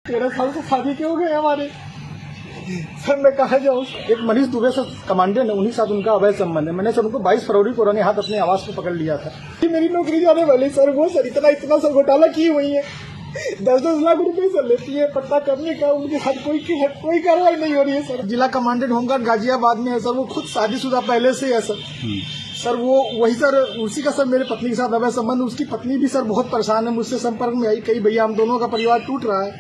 13 साल से शादी क्यों हो गए हमारे। सर मैं कहा जाऊँ। एक मनीष दुबे सर कमांडेंट है, उन्हीं साथ उनका अवैध संबंध है। मैंने सर उनको 22 फरवरी को रंगे हाथ अपने आवास पे पकड़ लिया था कि मेरी नौकरी जाने वाली। सर वो सर इतना सर घोटाला की हुई है, 10-10 लाख रुपए सर लेती है पट्टा करने का। उनके साथ कोई कार्रवाई नहीं हो रही है सर। जिला कमांडेंट होमगार्ड गाजियाबाद में है सर, वो खुद शादीशुदा पहले से है सर। सर वो वही सर उसी का सर मेरे पत्नी के साथ अवैध संबंध। उसकी पत्नी भी सर बहुत परेशान है, मुझसे संपर्क में आई कई भैया हम दोनों का परिवार टूट रहा है,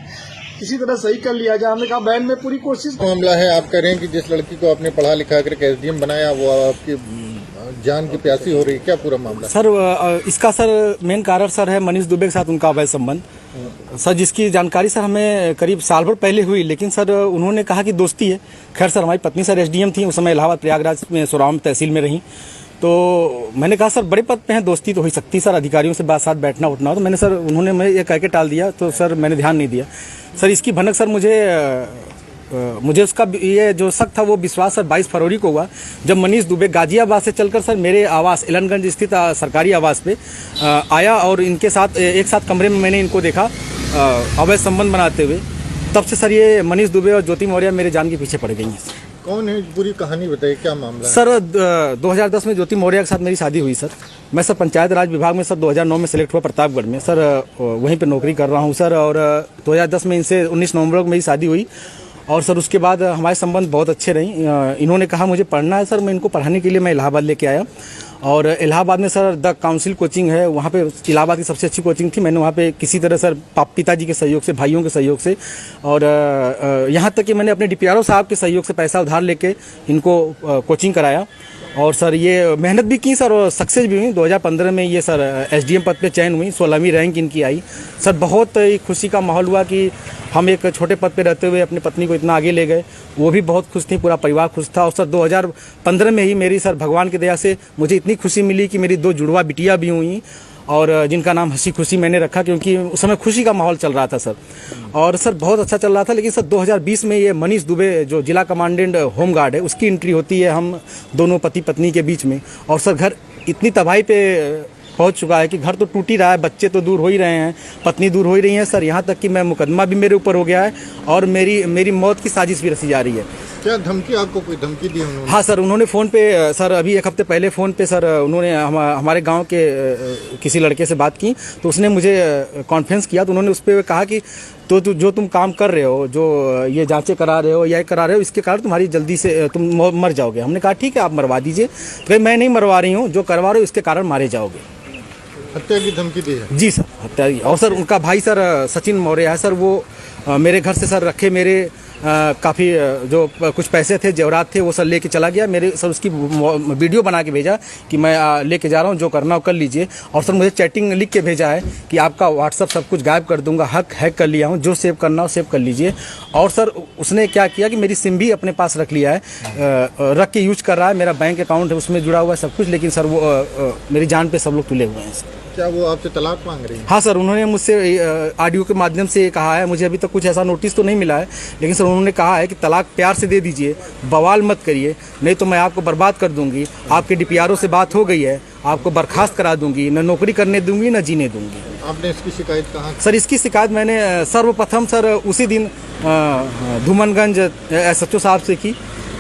किसी तरह सही कर लिया जाए। हमने कहा बहन में पूरी कोशिश। मामला है, आप कह रहे हैं कि जिस लड़की को आपने पढ़ा लिखा कर एसडीएम बनाया वो आपकी जान की प्यासी हो रही है, क्या पूरा मामला? सर इसका सर मेन कारण सर है मनीष दुबे के साथ उनका अवैध संबंध सर, जिसकी जानकारी सर हमें करीब साल भर पहले हुई, लेकिन सर उन्होंने कहा कि दोस्ती है। खैर सर हमारी पत्नी सर एसडीएम थी उस समय, इलाहाबाद प्रयागराज में सोराम तहसील में रही। तो मैंने कहा सर बड़े पद पे हैं, दोस्ती तो हो सकती सर, अधिकारियों से बात साथ बैठना उठना। तो मैंने सर उन्होंने मैं ये कह के टाल दिया, तो सर मैंने ध्यान नहीं दिया। सर इसकी भनक सर मुझे उसका ये जो शक था वो विश्वास सर 22 फरवरी को हुआ, जब मनीष दुबे गाजियाबाद से चलकर सर मेरे आवास एलनगंज स्थित सरकारी आवास पे आया और इनके साथ एक साथ कमरे में मैंने इनको देखा अवैध संबंध बनाते हुए। तब से सर ये मनीष दुबे और ज्योति मौर्य मेरे जान के पीछे पड़ गई हैं। कौन है, पूरी कहानी बताइए, क्या मामला है? सर 2010 में ज्योति मौर्य के साथ मेरी शादी हुई सर। मैं सर पंचायत राज विभाग में सर 2009 में सिलेक्ट हुआ प्रतापगढ़ में सर, वहीं पे नौकरी कर रहा हूँ सर। और 2010 में इनसे 19 नवंबर को मेरी शादी हुई और सर उसके बाद हमारे संबंध बहुत अच्छे रहे। इन्होंने कहा मुझे पढ़ना है सर, मैं इनको पढ़ाने के लिए मैं इलाहाबाद लेके आया। और इलाहाबाद में सर द काउंसिल कोचिंग है, वहाँ पे इलाहाबाद की सबसे अच्छी कोचिंग थी। मैंने वहाँ पे किसी तरह सर पिताजी के सहयोग से, भाइयों के सहयोग से और यहाँ तक कि मैंने अपने डीपीआरओ साहब के सहयोग से पैसा उधार लेके इनको कोचिंग कराया। और सर ये मेहनत भी की सर और सक्सेस भी हुई। 2015 में ये सर एसडीएम पद पे चयन हुई, 16वीं रैंक इनकी आई। सर बहुत ही खुशी का माहौल हुआ कि हम एक छोटे पद पे रहते हुए अपनी पत्नी को इतना आगे ले गए। वो भी बहुत खुश थी, पूरा परिवार खुश था। और सर 2015 में ही मेरी सर भगवान की दया से मुझे इतनी खुशी मिली कि मेरी 2 जुड़वा बिटिया भी हुई और जिनका नाम हंसी खुशी मैंने रखा, क्योंकि उस समय खुशी का माहौल चल रहा था सर। और सर बहुत अच्छा चल रहा था। लेकिन सर 2020 में ये मनीष दुबे जो जिला कमांडेंट होमगार्ड है उसकी एंट्री होती है हम दोनों पति पत्नी के बीच में। और सर घर इतनी तबाही पे पहुंच चुका है कि घर तो टूट ही रहा है, बच्चे तो दूर हो ही रहे हैं, पत्नी दूर हो ही रही है सर। यहाँ तक कि मैं मुकदमा भी मेरे ऊपर हो गया है और मेरी मौत की साजिश भी रची जा रही है। क्या धमकी, आपको कोई धमकी दी उन्होंने? हाँ सर, उन्होंने फ़ोन पे सर अभी 1 हफ्ते पहले फ़ोन पे सर उन्होंने हमारे गांव के किसी लड़के से बात की, तो उसने मुझे कॉन्फ्रेंस किया। तो उन्होंने उस पर कहा कि तो जो तुम काम कर रहे हो, जो ये जांचें करा रहे हो या करा रहे हो, इसके कारण तुम्हारी जल्दी से तुम मर जाओगे। हमने कहा ठीक है आप मरवा दीजिए। तो मैं नहीं मरवा रही हूँ, जो करवा रहे हो इसके कारण मारे जाओगे। हत्या की धमकी दी है? जी सर, हत्या की। और सर उनका भाई सर सचिन मौर्य है सर, वो मेरे घर से सर रखे मेरे काफ़ी जो कुछ पैसे थे, जेवरात थे, वो सर लेके चला गया। मेरे सर उसकी वीडियो बना के भेजा कि मैं लेके जा रहा हूँ, जो करना हो कर लीजिए। और सर मुझे चैटिंग लिख के भेजा है कि आपका व्हाट्सअप सब कुछ गायब कर दूंगा, हैक कर लिया हूँ, जो सेव करना हो सेव कर लीजिए। और सर उसने क्या किया कि मेरी सिम भी अपने पास रख लिया है, रख के यूज कर रहा है। मेरा बैंक अकाउंट है उसमें जुड़ा हुआ है सब कुछ, लेकिन सर वो मेरी जान पे सब लोग तुले हुए हैं। क्या वो आपसे तलाक मांग रही है? हाँ सर, उन्होंने मुझसे ऑडियो के माध्यम से कहा है, मुझे अभी तक कुछ ऐसा नोटिस तो नहीं मिला है, लेकिन सर उन्होंने कहा है कि तलाक प्यार से दे दीजिए, बवाल मत करिए, नहीं तो मैं आपको बर्बाद कर दूंगी। आपके डीपीआरओ से बात हो गई है, आपको बर्खास्त करा दूंगी, न नौकरी करने दूंगी न जीने दूंगी। आपने इसकी शिकायत कहाँ? सर इसकी शिकायत मैंने सर्वप्रथम सर उसी दिन धूमनगंज SHO साहब से की।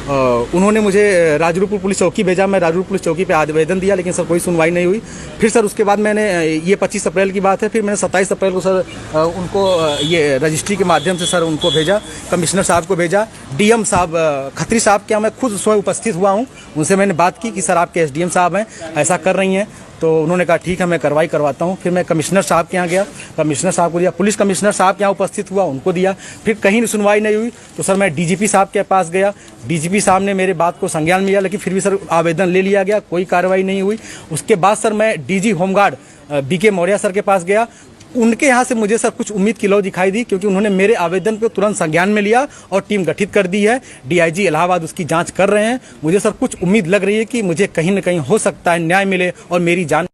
उन्होंने मुझे राजरूपुर पुलिस चौकी भेजा, मैं राजरूपुर पुलिस चौकी पे आवेदन दिया, लेकिन सर कोई सुनवाई नहीं हुई। फिर सर उसके बाद मैंने ये 25 अप्रैल की बात है, फिर मैंने 27 अप्रैल को सर उनको ये रजिस्ट्री के माध्यम से सर उनको भेजा, कमिश्नर साहब को भेजा, डीएम साहब खत्री साहब के यहाँ मैं खुद स्वयं उपस्थित हुआ हूँ। उनसे मैंने बात की कि सर आपके एसडीएम साहब हैं ऐसा कर रही हैं, तो उन्होंने कहा ठीक है मैं कार्रवाई करवाता हूँ। फिर मैं कमिश्नर साहब के यहाँ गया, कमिश्नर साहब को दिया, पुलिस कमिश्नर साहब के यहाँ उपस्थित हुआ, उनको दिया। फिर कहीं सुनवाई नहीं हुई तो सर मैं डीजीपी साहब के पास गया, डीजीपी साहब ने मेरे बात को संज्ञान में लिया, लेकिन फिर भी सर आवेदन ले लिया गया, कोई कार्रवाई नहीं हुई। उसके बाद सर मैं DG home guard BK Maurya sir के पास गया। उनके यहाँ से मुझे सर कुछ उम्मीद की लौ दिखाई दी, क्योंकि उन्होंने मेरे आवेदन को तुरंत संज्ञान में लिया और टीम गठित कर दी है। DIG इलाहाबाद उसकी जांच कर रहे हैं। मुझे सर कुछ उम्मीद लग रही है कि मुझे कहीं न कहीं हो सकता है न्याय मिले और मेरी जान